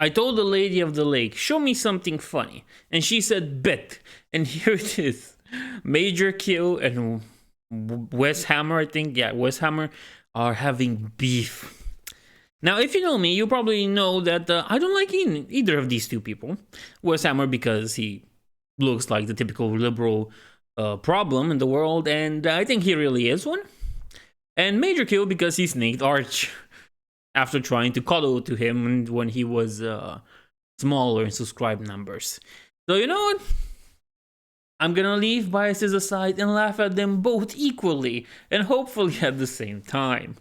I told the lady of the lake, show me something funny. And she said, bet. And here it is. Majorkill and Weshammer, I think. Yeah, Weshammer are having beef. Now, if you know me, you probably know that I don't like either of these two people. Weshammer because he looks like the typical liberal problem in the world, and I think he really is one. And Majorkill because he snaked Arch after trying to cuddle to him when he was smaller in subscribe numbers. So you know what? I'm gonna leave biases aside and laugh at them both equally, and hopefully at the same time.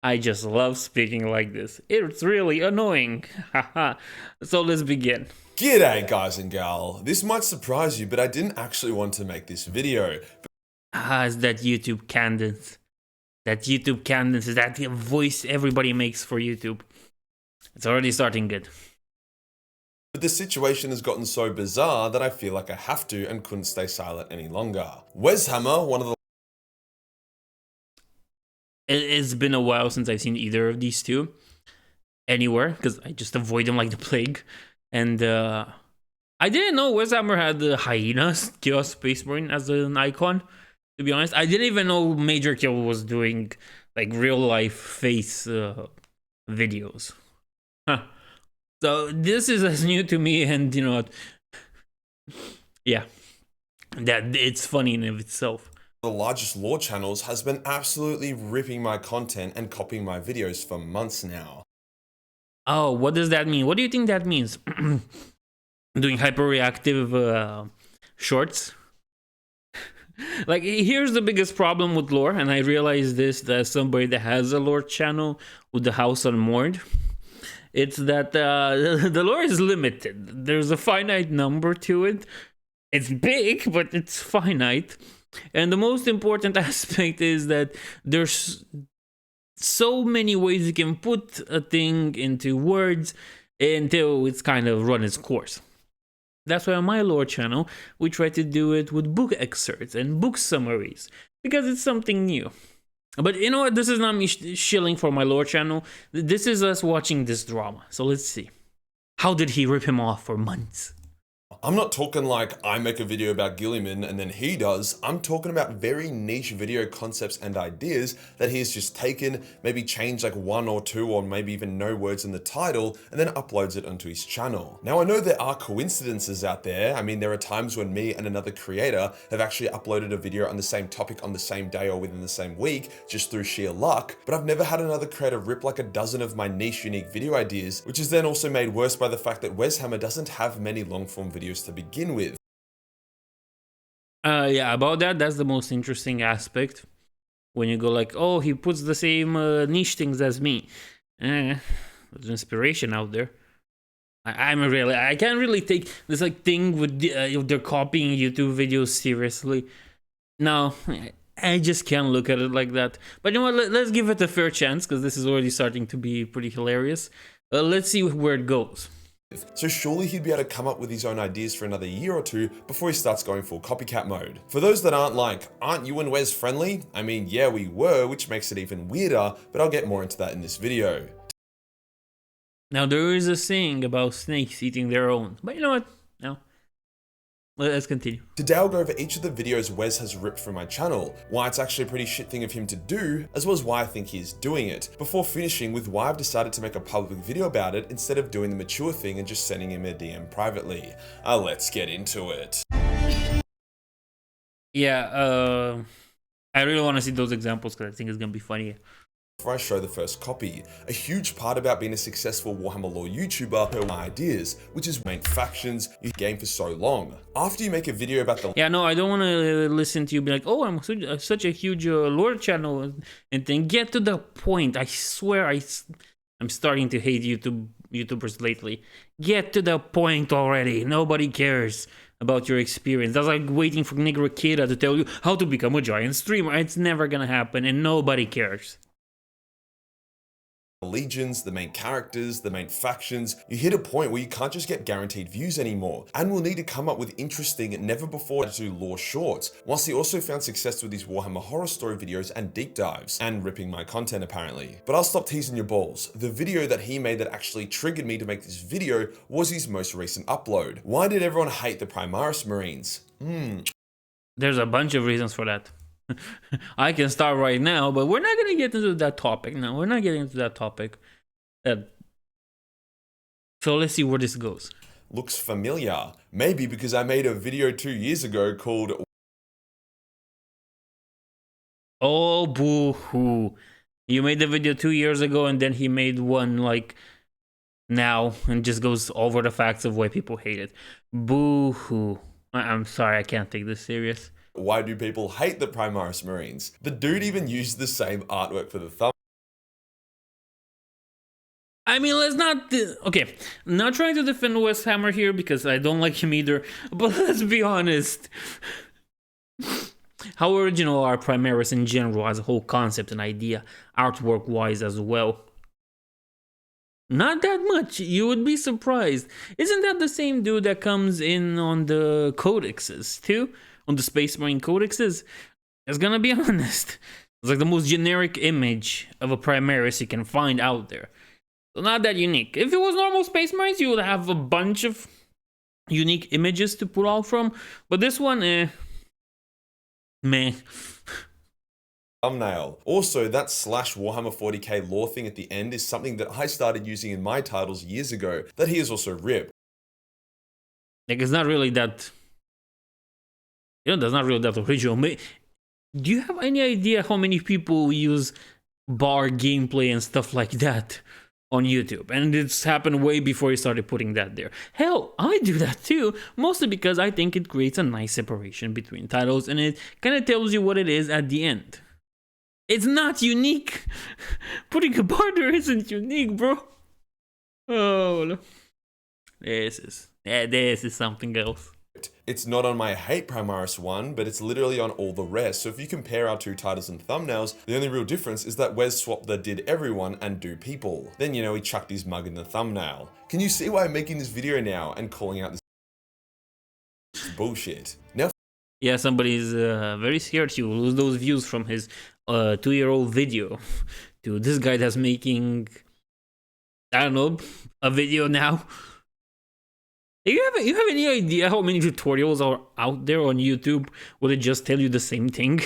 I just love speaking like this. It's really annoying. Haha. So let's begin. G'day guys and gal. This might surprise you, but I didn't actually want to make this video. It's that YouTube cadence. That YouTube cadence is that voice everybody makes for YouTube. It's already starting good. But the situation has gotten so bizarre that I feel like I have to and couldn't stay silent any longer. Weshammer, one of the... It's been a while since I've seen either of these two anywhere, because I just avoid them like the plague. And I didn't know Weshammer had the hyenas, Chaos Space Marine, as an icon. To be honest, I didn't even know Majorkill was doing like real life face videos. Huh. So this is as new to me, and you know, yeah, that it's funny in of itself. The largest lore channels has been absolutely ripping my content and copying my videos for months now. Oh, what does that mean? What do you think that means? Doing hyper-reactive shorts? Like, here's the biggest problem with lore, and I realize this as somebody that has a lore channel with the House Unmoored. It's that the lore is limited. There's a finite number to it. It's big, but it's finite. And the most important aspect is that there's so many ways you can put a thing into words until it's kind of run its course. That's why on my lore channel, we try to do it with book excerpts and book summaries, because it's something new. But you know what? This is not me shilling for my lore channel. This is us watching this drama. So let's see. How did he rip him off for months? I'm not talking like I make a video about Gilliman and then he does. I'm talking about very niche video concepts and ideas that he's just taken, maybe changed like one or two or maybe even no words in the title, and then uploads it onto his channel. Now I know there are coincidences out there. I mean, there are times when me and another creator have actually uploaded a video on the same topic on the same day or within the same week, just through sheer luck, but I've never had another creator rip like a dozen of my niche unique video ideas, which is then also made worse by the fact that Weshammer doesn't have many long form videos to begin with. Yeah, about that, that's the most interesting aspect. When you go like, oh, he puts the same niche things as me. There's inspiration out there. I can't really take this like thing with they're copying YouTube videos seriously. No, I just can't look at it like that. But you know what, let's give it a fair chance, because this is already starting to be pretty hilarious. Let's see where it goes. So surely he'd be able to come up with his own ideas for another year or two before he starts going full copycat mode. For those that aren't like, aren't you and Wes friendly? I mean, yeah, we were, which makes it even weirder, but I'll get more into that in this video. Now there is a saying about snakes eating their own, but you know what? No. Let's continue. Today I'll go over each of the videos Wes has ripped from my channel, why it's actually a pretty shit thing of him to do, as well as why I think he's doing it, before finishing with why I've decided to make a public video about it instead of doing the mature thing and just sending him a DM privately. Let's get into it. Yeah, I really want to see those examples because I think it's going to be funny. Before I show the first copy, a huge part about being a successful Warhammer lore YouTuber are my ideas, which is main factions you game for so long. After you make a video about the... Yeah, no, I don't want to listen to you be like, oh, I'm such a huge lore channel, and then get to the point. I swear I'm starting to hate YouTubers lately. Get to the point already. Nobody cares about your experience. That's like waiting for Nigra Kida to tell you how to become a giant streamer. It's never gonna happen, and nobody cares. legions, the main characters, the main factions, you hit a point where you can't just get guaranteed views anymore, and will need to come up with interesting, never before to do lore shorts, whilst he also found success with his Warhammer horror story videos and deep dives, and ripping my content apparently. But I'll stop teasing your balls. The video that he made that actually triggered me to make this video was his most recent upload. Why did everyone hate the Primaris Marines? There's a bunch of reasons for that. I can start right now, but we're not going to get into that topic. No, we're not getting into that topic. So let's see where this goes. Looks familiar. Maybe because I made a video 2 years ago called... Oh, boo-hoo. You made the video 2 years ago, and then he made one like now and just goes over the facts of why people hate it. Boo-hoo. I'm sorry, I can't take this serious. Why do people hate the Primaris Marines? The dude even used the same artwork for the thumb. I mean, let's not... Okay, I'm not trying to defend Weshammer here because I don't like him either, but let's be honest. How original are Primaris in general as a whole concept and idea, artwork-wise as well? Not that much. You would be surprised. Isn't that the same dude that comes in on the codexes too? On the Space Marine codexes? It's gonna be honest. It's like the most generic image of a Primaris you can find out there. So not that unique. If it was normal Space Marines, you would have a bunch of unique images to pull out from. But this one, meh. Thumbnail. Also, that slash Warhammer 40k lore thing at the end is something that I started using in my titles years ago that he has also ripped. Like, it's not really that... You know, that's not really that original. Do you have any idea how many people use bar gameplay and stuff like that on YouTube? And it's happened way before you started putting that there. Hell, I do that too, mostly because I think it creates a nice separation between titles and it kind of tells you what it is at the end. It's not unique. Putting a bar there isn't unique, bro. Oh, no. This is something else. It's not on my hate Primaris one, but it's literally on all the rest. So if you compare our two titles and thumbnails, the only real difference is that Wes swapped the did everyone and do people. Then, you know, he chucked his mug in the thumbnail. Can you see why I'm making this video now and calling out this bullshit? Now, yeah, somebody's very scared he will lose those views from his 2-year-old video to this guy that's making, I don't know, a video now. You have any idea how many tutorials are out there on YouTube where they just tell you the same thing?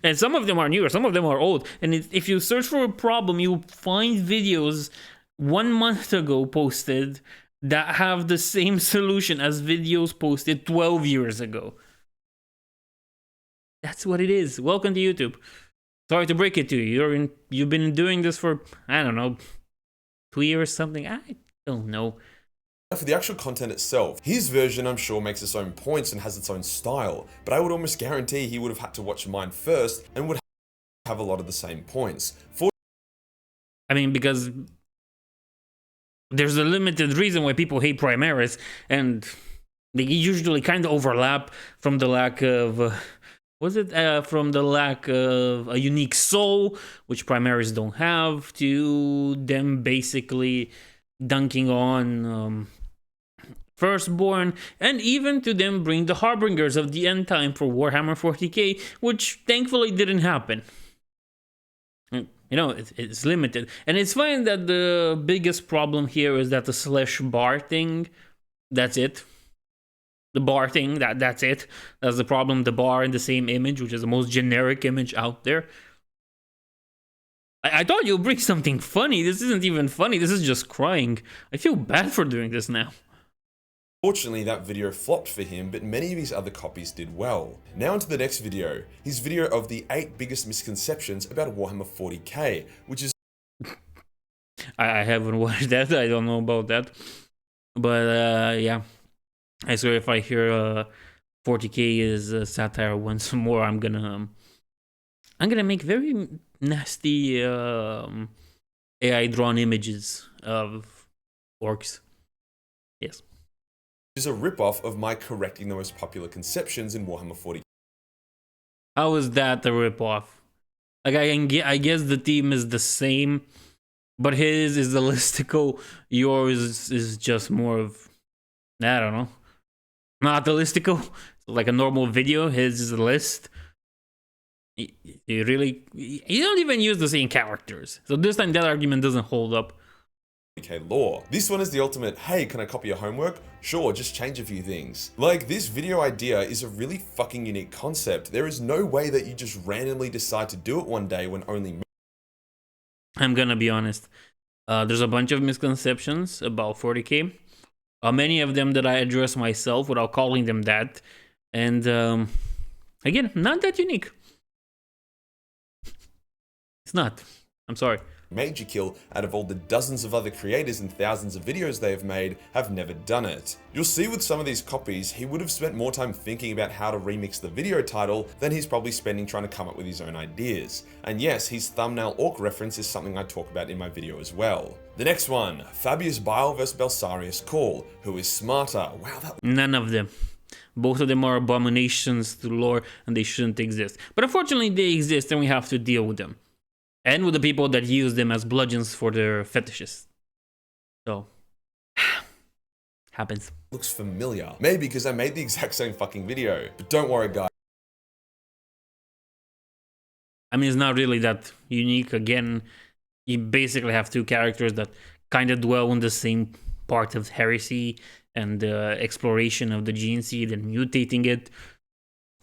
And some of them are newer, some of them are old. And if you search for a problem, you'll find videos 1 month ago posted that have the same solution as videos posted 12 years ago. That's what it is. Welcome to YouTube. Sorry to break it to you. You've been doing this for, I don't know, 2 years, something. I don't know. For the actual content itself, his version I'm sure makes its own points and has its own style, but I would almost guarantee he would have had to watch mine first and would have a lot of the same points. I mean, because there's a limited reason why people hate Primaris, and they usually kind of overlap from the lack of... from the lack of a unique soul, which Primaris don't have, to them basically dunking on Firstborn, and even to them bring the Harbingers of the End Time for Warhammer 40k, which thankfully didn't happen. You know, it's limited. And it's fine that the biggest problem here is that the slash bar thing, that's it. The bar thing, that's it. That's the problem, the bar in the same image, which is the most generic image out there. I thought you'll bring something funny. This isn't even funny, this is just crying. I feel bad for doing this now. Fortunately, that video flopped for him, but many of his other copies did well. Now onto the next video, his video of the 8 biggest misconceptions about Warhammer 40k, which is... I haven't watched that, I don't know about that. But yeah, I swear if I hear 40k is satire once more, I'm gonna make very nasty AI drawn images of orcs. Yes. Is a ripoff of my correcting the most popular conceptions in Warhammer 40k. How is that a ripoff? Like, I guess the theme is the same, But his is the listicle, yours is just more of, I don't know, not the listicle, like a normal video. His is a list. You really, you don't even use the same characters. So this time that argument doesn't hold up. Okay, law. This one is the ultimate, hey, can I copy your homework? Sure, just change a few things. Like, this video idea is a really fucking unique concept. There is no way that you just randomly decide to do it one day when only... I'm gonna be honest. There's a bunch of misconceptions about 40k. Many of them that I address myself without calling them that. And again, not that unique. It's not. I'm sorry. Majorkill, out of all the dozens of other creators and thousands of videos they have made, have never done it. You'll see with some of these copies, he would have spent more time thinking about how to remix the video title than he's probably spending trying to come up with his own ideas. And yes, his thumbnail orc reference is something I talk about in my video as well. The next one, Fabius Bile vs Belsarius Call, who is smarter. Wow, that... None of them. Both of them are abominations to lore and they shouldn't exist. But unfortunately they exist and we have to deal with them. And with the people that use them as bludgeons for their fetishes. So, happens. Looks familiar. Maybe because I made the exact same fucking video. But don't worry, guys. I mean, it's not really that unique. Again, you basically have two characters that kind of dwell on the same part of heresy and exploration of the gene seed and mutating it.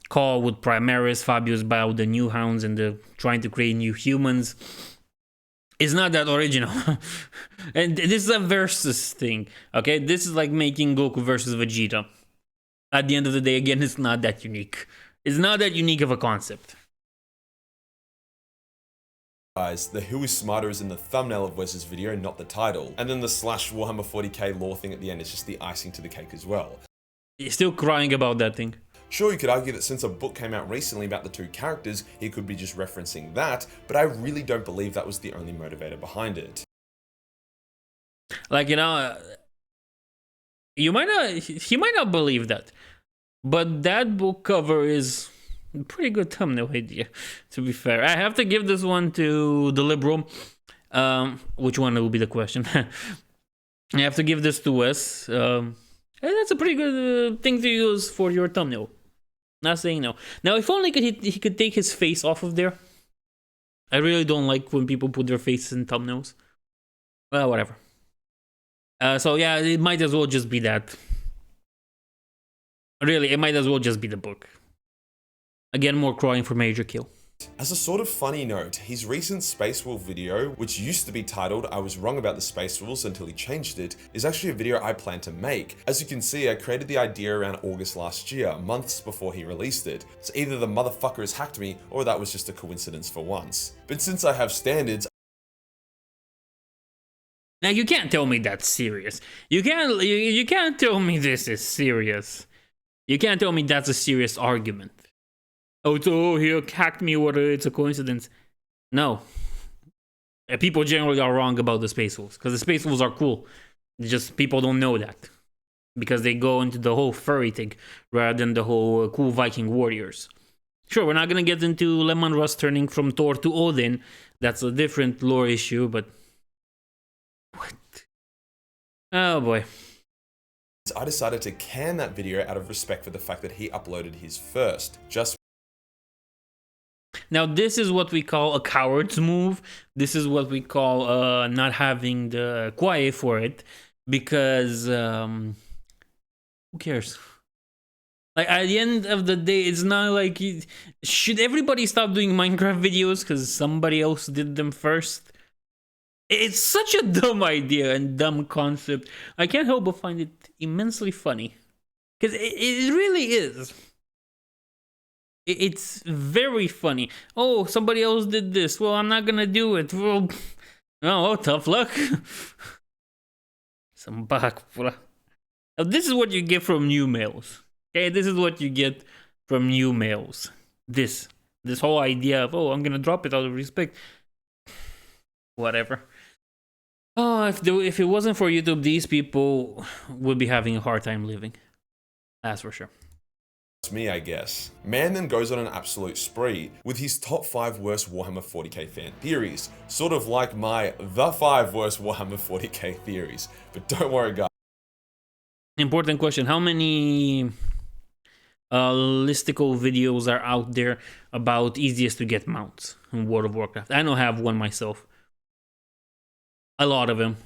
Call with Primaris, Fabius Bile with the new hounds and the trying to create new humans. It's not that original. And this is a versus thing, okay? This is like making Goku versus Vegeta. At the end of the day, again, it's not that unique. It's not that unique of a concept. Guys, the who is smarter is in the thumbnail of Wes's video, not the title. And then the slash Warhammer 40k lore thing at the end is just the icing to the cake as well. You're still crying about that thing. Sure, you could argue that since a book came out recently about the two characters, he could be just referencing that, but I really don't believe that was the only motivator behind it. Like, you know, he might not believe that, but that book cover is a pretty good thumbnail idea, to be fair. I have to give this one to the liberal. Which one will be the question? I have to give this to Wes. That's a pretty good thing to use for your thumbnail. Not saying no. Now, if only he could take his face off of there. I really don't like when people put their faces in thumbnails. Well, whatever. So yeah, it might as well just be that. Really, it might as well just be the book. Again, more crying for Majorkill. As a sort of funny note, his recent Space Wolf video, which used to be titled I Was Wrong About the Space Wolves until he changed it, is actually a video I plan to make. As you can see, I created the idea around August last year, months before he released it. So either the motherfucker has hacked me, or that was just a coincidence for once. But since I have standards, now you can't tell me that's serious. You can't tell me this is serious. You can't tell me that's a serious argument. Oh, he hacked me, or it's a coincidence. No. People generally are wrong about the Space Wolves, because the Space Wolves are cool. Just people don't know that. Because they go into the whole furry thing, rather than the whole cool Viking warriors. Sure, we're not gonna get into Lemon Rust turning from Thor to Odin. That's a different lore issue, but... What? Oh boy. I decided to can that video out of respect for the fact that he uploaded his first. Now, this is what we call a coward's move. This is what we call not having the quiet for it. Because, who cares? Like, at the end of the day, it's not like... Should everybody stop doing Minecraft videos because somebody else did them first? It's such a dumb idea and dumb concept. I can't help but find it immensely funny. Because it really is. It's very funny. Oh, somebody else did this. Well, I'm not gonna do it. Well, oh, tough luck. Some back. Now, this is what you get from new males. Okay, this is what you get from new males. This whole idea of, oh, I'm gonna drop it out of respect. Whatever. Oh, if it wasn't for YouTube, these people would be having a hard time living. That's for sure. me, I guess. Man then goes on an absolute spree with his top 5 worst Warhammer 40k fan theories, sort of like my the 5 worst Warhammer 40k theories. But don't worry, guys. Important question: how many listicle videos are out there about easiest to get mounts in World of Warcraft? I don't have one myself. A lot of them.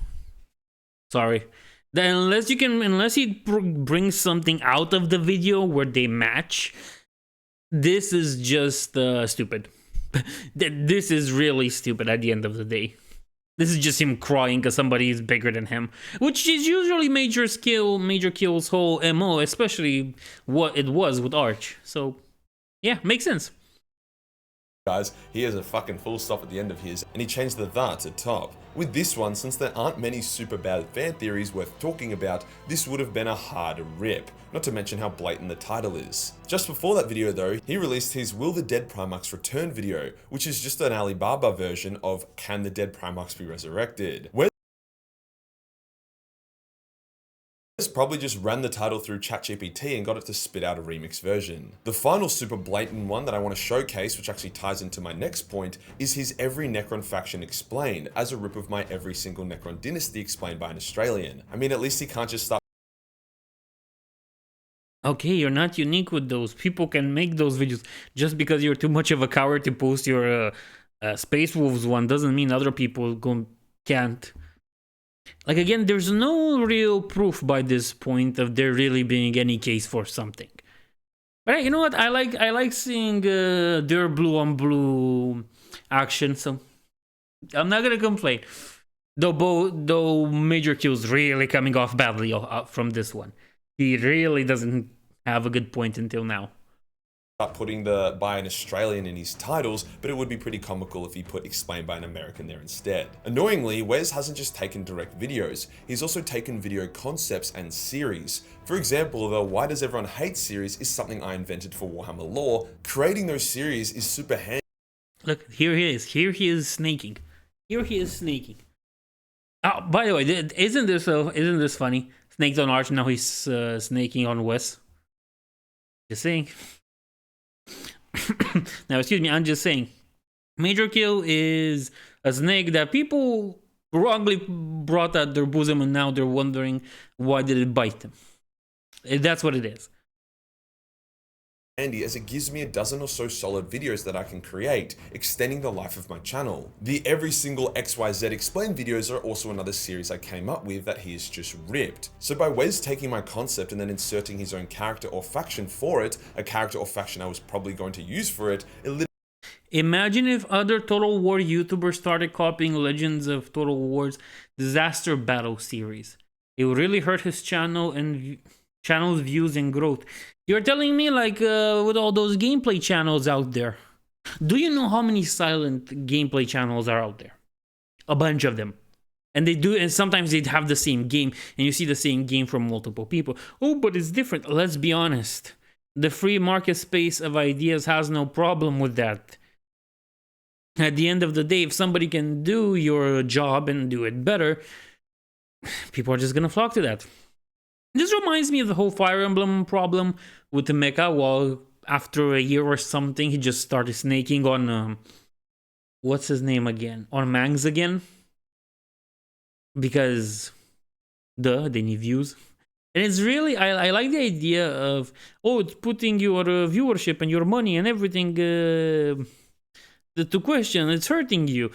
Sorry. Then unless he brings something out of the video where they match, this is just stupid. This is really stupid at the end of the day. This is just him crying because somebody is bigger than him, which is usually Majorkill's whole MO, especially what it was with Arch. So, yeah, makes sense. Guys, he has a fucking full stop at the end of his, and he changed the to top. With this one, since there aren't many super bad fan theories worth talking about, this would have been a hard rip, not to mention how blatant the title is. Just before that video though, he released his Will the Dead Primarchs Return video, which is just an Alibaba version of Can the Dead Primarchs Be Resurrected? Probably just ran the title through ChatGPT and got it to spit out a remix version. The final super blatant one that I want to showcase, which actually ties into my next point, is his Every Necron Faction Explained, as a rip of my Every Single Necron Dynasty explained by an Australian. I mean, at least he can't just start. Okay, you're not unique with those. People can make those videos. Just because you're too much of a coward to post your Space Wolves one doesn't mean other people can't. Like, again, there's no real proof by this point of there really being any case for something. But hey, you know what? I like seeing their blue on blue action, so I'm not gonna complain. Though Majorkill's really coming off badly from this one. He really doesn't have a good point until now. Putting the by an Australian in his titles, but it would be pretty comical if he put explained by an American there instead. Annoyingly, Wes hasn't just taken direct videos, he's also taken video concepts and series. For example, the Why Does Everyone Hate series is something I invented for Warhammer lore. Creating those series is super handy. Look, here he is snaking. Oh, by the way, isn't this funny? Snaked on Arch, now he's snaking on Wes. Just saying. Now, excuse me, I'm just saying. Majorkill is a snake that people wrongly brought at their bosom, and now they're wondering why did it bite them. That's what it is. Handy, as it gives me a dozen or so solid videos that I can create, extending the life of my channel. The Every Single XYZ Explained videos are also another series I came up with that he has just ripped. So by Wes taking my concept and then inserting his own character or faction for it, a character or faction I was probably going to use for it, imagine if other Total War YouTubers started copying Legends of Total War's Disaster Battle series. It would really hurt his channel and channel's views and growth. You're telling me, like, with all those gameplay channels out there, do you know how many silent gameplay channels are out there? A bunch of them. And sometimes they'd have the same game, and you see the same game from multiple people. Oh, but it's different. Let's be honest. The free market space of ideas has no problem with that. At the end of the day, if somebody can do your job and do it better, people are just gonna flock to that. This reminds me of the whole Fire Emblem problem with the mecha. Well, after a year or something, he just started snaking on what's his name again? On Mangs again. Because they need views. And it's really, I like the idea of, oh, it's putting your viewership and your money and everything to question. It's hurting you.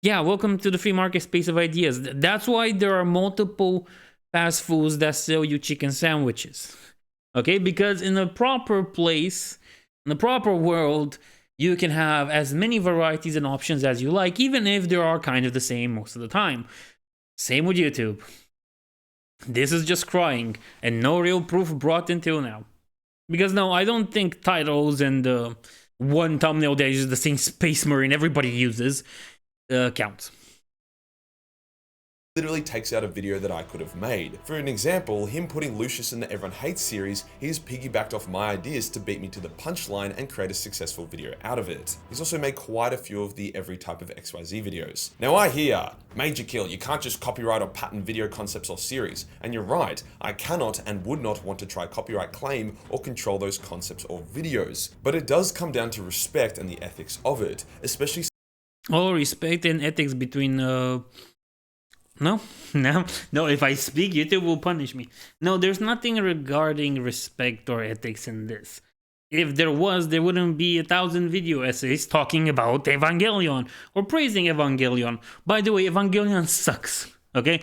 Yeah, welcome to the free market space of ideas. That's why there are multiple fast foods that sell you chicken sandwiches. Okay, because in the proper place, in the proper world, you can have as many varieties and options as you like, even if they are kind of the same most of the time. Same with YouTube. This is just crying, and no real proof brought until now. Because no, I don't think titles and one thumbnail that uses the same Space Marine everybody uses counts. literally takes out a video that I could have made. For an example, him putting Lucius in the Everyone Hates series, he's piggybacked off my ideas to beat me to the punchline and create a successful video out of it. He's also made quite a few of the every type of XYZ videos. Now I hear, Majorkill, you can't just copyright or patent video concepts or series. And you're right, I cannot and would not want to try copyright claim or control those concepts or videos. But it does come down to respect and the ethics of it, especially All respect and ethics between No, if I speak, YouTube will punish me. No, there's nothing regarding respect or ethics in this. If there was, there wouldn't be 1,000 video essays talking about Evangelion or praising Evangelion. By the way, Evangelion sucks, okay?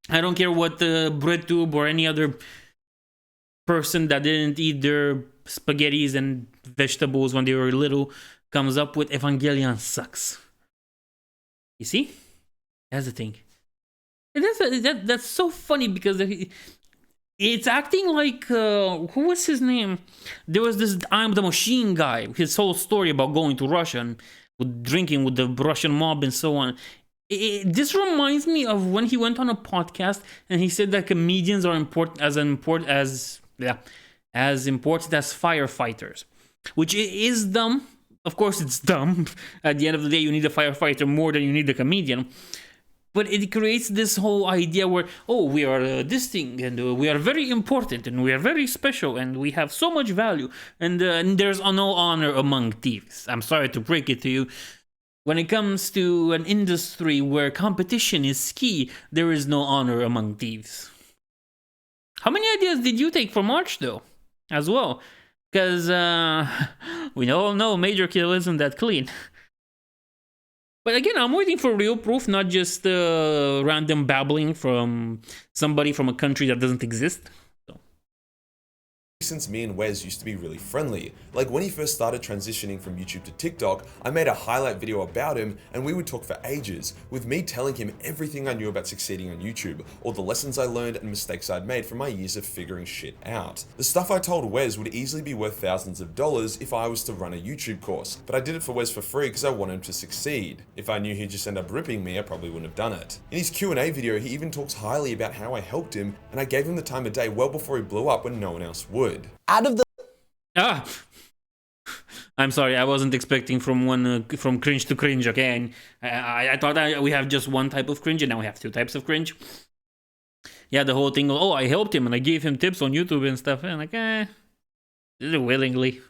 I don't care what the BreadTube or any other person that didn't eat their spaghettis and vegetables when they were little comes up with Evangelion sucks. You see? That's the thing. And that's so funny because it's acting like who was his name? There was this I'm the Machine guy. His whole story about going to Russia and with drinking with the Russian mob and so on. This reminds me of when he went on a podcast and he said that comedians are as important as firefighters, which is dumb. Of course, it's dumb. At the end of the day, you need a firefighter more than you need a comedian. But it creates this whole idea where, oh, we are this thing, and we are very important, and we are very special, and we have so much value, and there's no honor among thieves. I'm sorry to break it to you. When it comes to an industry where competition is key, there is no honor among thieves. How many ideas did you take from March, though, as well? Because we all know Majorkill isn't that clean. But again, I'm waiting for real proof, not just random babbling from somebody from a country that doesn't exist. Since me and Wes used to be really friendly. Like when he first started transitioning from YouTube to TikTok, I made a highlight video about him and we would talk for ages, with me telling him everything I knew about succeeding on YouTube, all the lessons I learned and mistakes I'd made from my years of figuring shit out. The stuff I told Wes would easily be worth thousands of dollars if I was to run a YouTube course, but I did it for Wes for free because I wanted him to succeed. If I knew he'd just end up ripping me, I probably wouldn't have done it. In his Q&A video, he even talks highly about how I helped him and I gave him the time of day well before he blew up when no one else would. Out of the I'm sorry, I wasn't expecting from cringe to cringe, okay? And I thought we have just one type of cringe and now we have two types of cringe. Yeah, the whole thing, oh, I helped him and I gave him tips on YouTube and stuff, and like, did it willingly.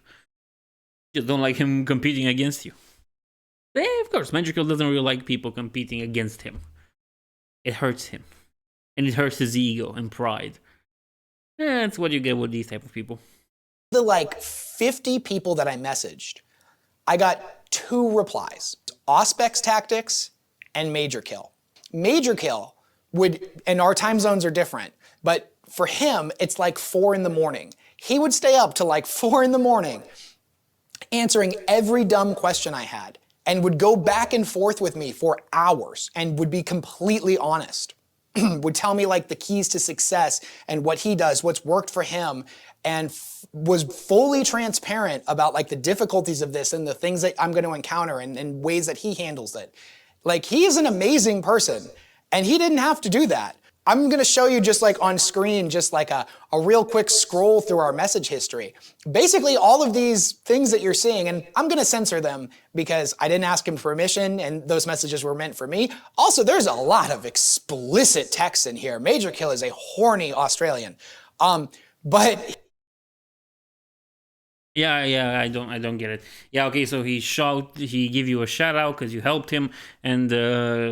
Just don't like him competing against you. Of course, Majorkill doesn't really like people competing against him. It hurts him. And it hurts his ego and pride. That's what you get with these type of people. The like 50 people that I messaged, I got 2 replies. Auspex Tactics and Majorkill. Majorkill would, and our time zones are different, but for him, it's like 4 in the morning. He would stay up till like 4 in the morning answering every dumb question I had and would go back and forth with me for hours and would be completely honest. Would tell me like the keys to success and what he does, what's worked for him, and was fully transparent about like the difficulties of this and the things that I'm going to encounter and ways that he handles it. Like, he is an amazing person and he didn't have to do that. I'm going to show you just like on screen, just like a real quick scroll through our message history. Basically all of these things that you're seeing, and I'm going to censor them because I didn't ask him permission and those messages were meant for me. Also, there's a lot of explicit text in here. Majorkill is a horny Australian. But Yeah, I don't get it. Yeah, okay, so he gave you a shout out because you helped him, and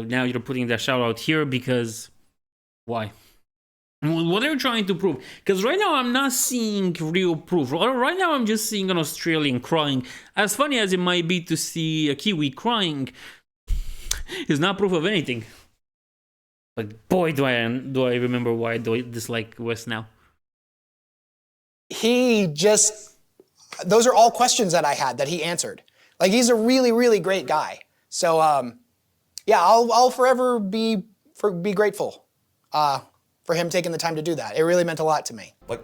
now you're putting that shout out here because why? What are you trying to prove? Because right now I'm not seeing real proof. Right now I'm just seeing an Australian crying. As funny as it might be to see a Kiwi crying, is not proof of anything. But boy, do I remember why I dislike Wes now. Those are all questions that I had that he answered. Like, he's a really, really great guy. So, yeah, I'll forever be grateful for him taking the time to do that. It really meant a lot to me. Like,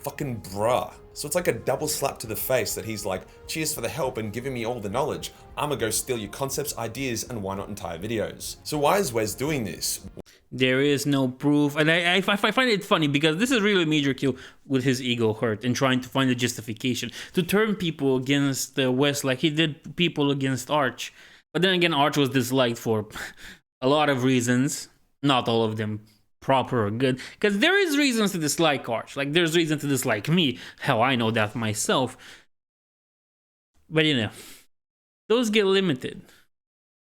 fucking bruh. So it's like a double slap to the face that he's like, cheers for the help and giving me all the knowledge. I'ma go steal your concepts, ideas, and why not entire videos. So why is Wes doing this? There is no proof, and I find it funny because this is really Majorkill with his ego hurt and trying to find a justification to turn people against Wes like he did people against Arch. But then again, Arch was disliked for a lot of reasons, not all of them proper or good, because there is reasons to dislike Arch. Like there's reason to dislike me. Hell, I know that myself. But you know, those get limited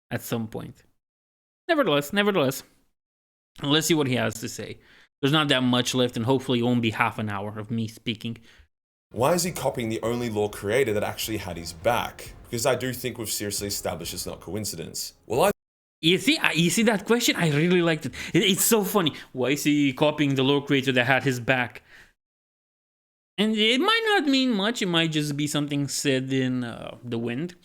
at some point. Nevertheless. Let's see what he has to say. There's not that much left, and hopefully it won't be half an hour of me speaking. Why is he copying the only lore creator that actually had his back? Because I do think we've seriously established it's not coincidence. Well, You see that question? I really liked it. It's so funny. Why is he copying the lore creator that had his back? And it might not mean much. It might just be something said in the wind.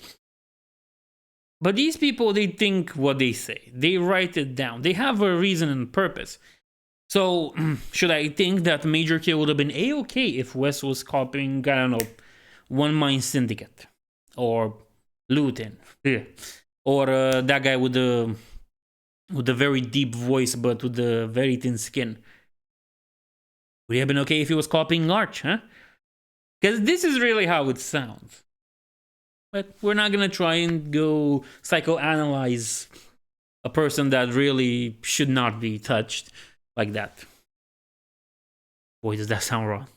But these people, they think what they say. They write it down. They have a reason and purpose. So, should I think that Majorkill would have been A-okay if Wes was copying, I don't know, One Mind Syndicate? Or Luton? Yeah. Or that guy with the very deep voice but with the very thin skin? Would it have been okay if he was copying Arch, huh? Because this is really how it sounds. But we're not gonna try and go psychoanalyze a person that really should not be touched like that. Boy, does that sound wrong.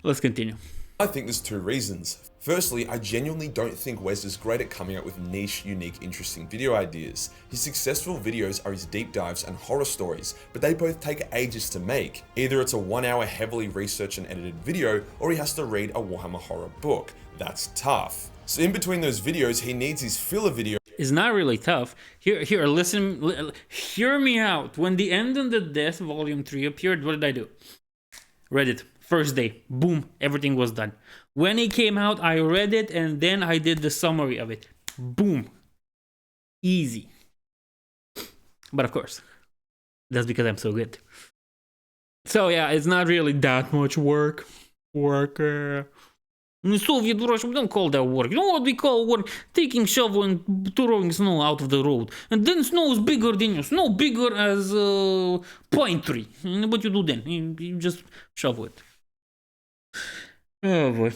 Let's continue. I think there's two reasons. Firstly, I genuinely don't think Wes is great at coming up with niche, unique, interesting video ideas. His successful videos are his deep dives and horror stories, but they both take ages to make. Either it's a 1 hour heavily researched and edited video, or he has to read a Warhammer horror book. That's tough. So in between those videos, he needs his filler video. It's not really tough. Here, listen, hear me out. When The End and the Death Volume 3 appeared, what did I do? Read it. First day. Boom. Everything was done. When it came out, I read it and then I did the summary of it. Boom. Easy. But of course, that's because I'm so good. So yeah, it's not really that much work. In Soviet Russia, we don't call that work. You know what we call work? Taking shovel and throwing snow out of the road. And then snow is bigger than you. Snow bigger as a pine tree. And what you do then? You just shovel it. Oh boy.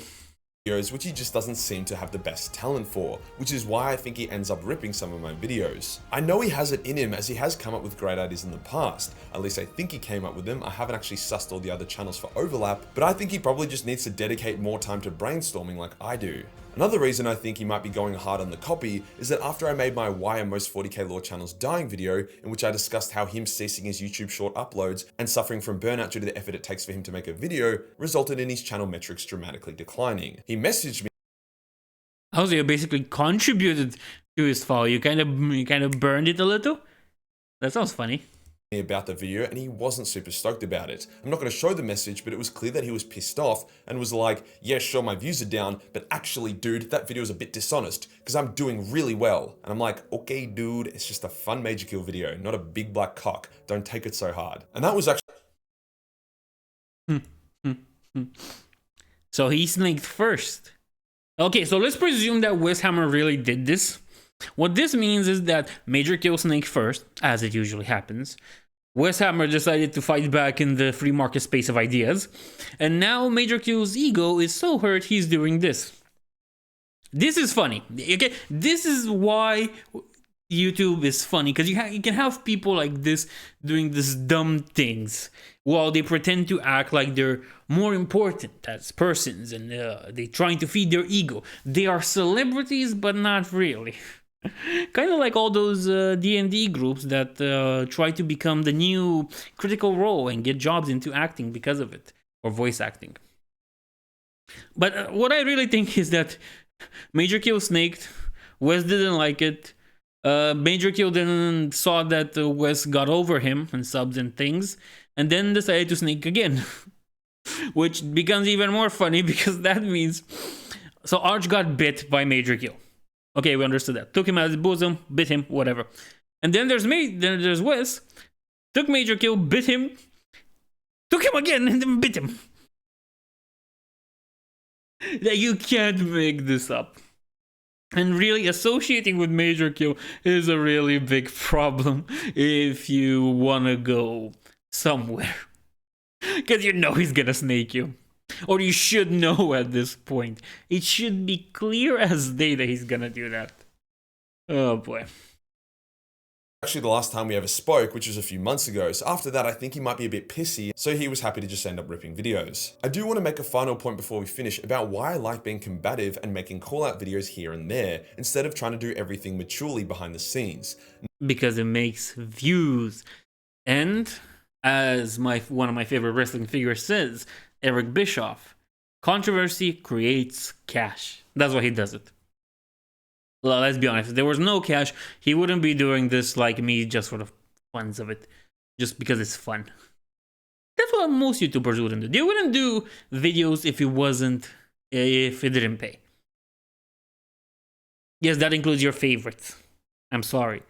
Videos which he just doesn't seem to have the best talent for, which is why I think he ends up ripping some of my videos. I know he has it in him as he has come up with great ideas in the past, at least I think he came up with them. I haven't actually sussed all the other channels for overlap, but I think he probably just needs to dedicate more time to brainstorming like I do. Another reason I think he might be going hard on the copy is that after I made my Why Are Most 40k Lore Channels Dying video, in which I discussed how him ceasing his YouTube short uploads and suffering from burnout due to the effort it takes for him to make a video, resulted in his channel metrics dramatically declining. He messaged me. Oh, so you basically contributed to his fall. You kind of burned it a little? That sounds funny. About the video and he wasn't super stoked about it. I'm not going to show the message, but it was clear that he was pissed off and was like, yeah, sure, my views are down, but actually, dude, that video is a bit dishonest because I'm doing really well. And I'm like, okay, dude, it's just a fun Majorkill video, not a big black cock. Don't take it so hard. And that was actually... So he snaked first. Okay, so let's presume that Weshammer really did this. What this means is that Majorkill snaked first, as it usually happens. Weshammer decided to fight back in the free market space of ideas, and now Majorkill's ego is so hurt he's doing this. This is funny. Okay, this is why YouTube is funny, because you can have people like this doing these dumb things while they pretend to act like they're more important as persons, and they're trying to feed their ego. They are celebrities, but not really. Kind of like all those D&D groups that try to become the new Critical Role and get jobs into acting because of it, or voice acting. But what I really think is that Majorkill snaked, Wes didn't like it, Majorkill then saw that Wes got over him and subs and things, and then decided to snake again. Which becomes even more funny because that means... So Arch got bit by Majorkill. Okay, we understood that. Took him out of his bosom, bit him, whatever. And then there's Wes. Took Majorkill, bit him. Took him again and then bit him. That you can't make this up. And really, associating with Majorkill is a really big problem if you want to go somewhere. Because you know he's gonna snake you. Or you should know at this point. It should be clear as day that he's gonna do that. Oh boy. Actually, the last time we ever spoke, which was a few months ago, so after that I think he might be a bit pissy, so he was happy to just end up ripping videos. I do want to make a final point before we finish about why I like being combative and making call-out videos here and there, instead of trying to do everything maturely behind the scenes. Because it makes views. And, as one of my favorite wrestling figures says, Eric Bischoff, controversy creates cash. That's why he does it. Well, let's be honest, if there was no cash, he wouldn't be doing this like me just for the funs of it. Just because it's fun. That's what most YouTubers wouldn't do. They wouldn't do videos if it didn't pay. Yes, that includes your favorites. I'm sorry.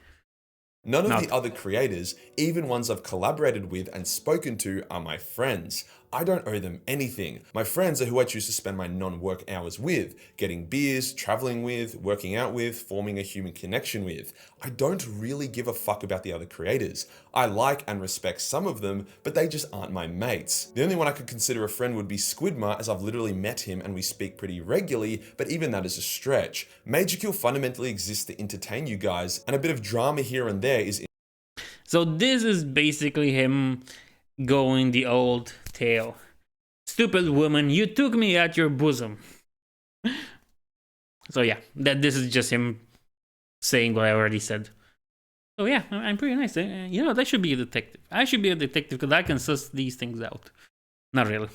None of the other creators, even ones I've collaborated with and spoken to, are my friends. I don't owe them anything. My friends are who I choose to spend my non-work hours with, getting beers, traveling with, working out with, forming a human connection with. I don't really give a fuck about the other creators. I like and respect some of them, but they just aren't my mates. The only one I could consider a friend would be Squidma, as I've literally met him and we speak pretty regularly, but even that is a stretch. Majorkill fundamentally exists to entertain you guys, and a bit of drama here and there is. So this is basically him going the old tale. Stupid woman, you took me at your bosom. So yeah, this is just him saying what I already said. So yeah, I'm pretty nice. You know, I should be a detective. I should be a detective because I can suss these things out. Not really.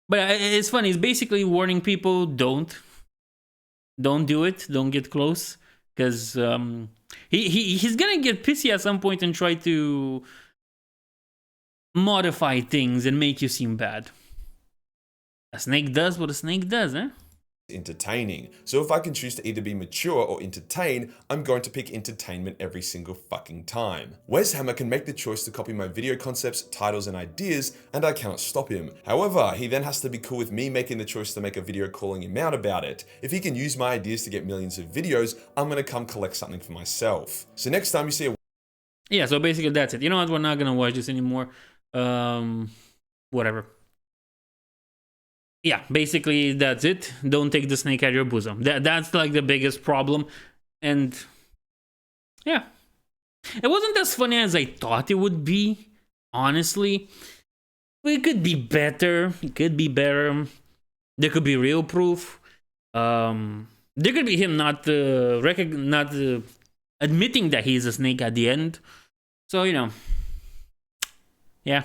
But it's funny. It's basically warning people, don't do it. Don't get close. Because he's gonna get pissy at some point and try to modify things and make you seem bad. A snake does what a snake does, eh? Entertaining. So if I can choose to either be mature or entertain, I'm going to pick entertainment every single fucking time. Weshammer can make the choice to copy my video concepts, titles, and ideas, and I cannot stop him. However, he then has to be cool with me making the choice to make a video calling him out about it. If he can use my ideas to get millions of videos, I'm gonna come collect something for myself. So next time you see a... Yeah, so basically that's it. You know what? We're not gonna watch this anymore. Whatever. Yeah, basically that's it. Don't take the snake at your bosom. That's like the biggest problem. And yeah, it wasn't as funny as I thought it would be, honestly. It could be better. It could be better. There could be real proof. There could be him not admitting that he's a snake at the end. So, you know, yeah.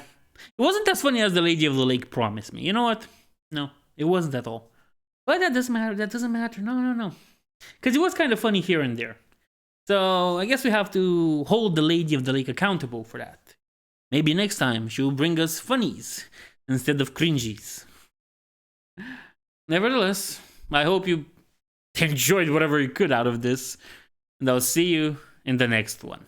It wasn't as funny as the Lady of the Lake promised me. You know what? No, it wasn't at all. But that doesn't matter. That doesn't matter. No. Because it was kind of funny here and there. So I guess we have to hold the Lady of the Lake accountable for that. Maybe next time she'll bring us funnies instead of cringies. Nevertheless, I hope you enjoyed whatever you could out of this. And I'll see you in the next one.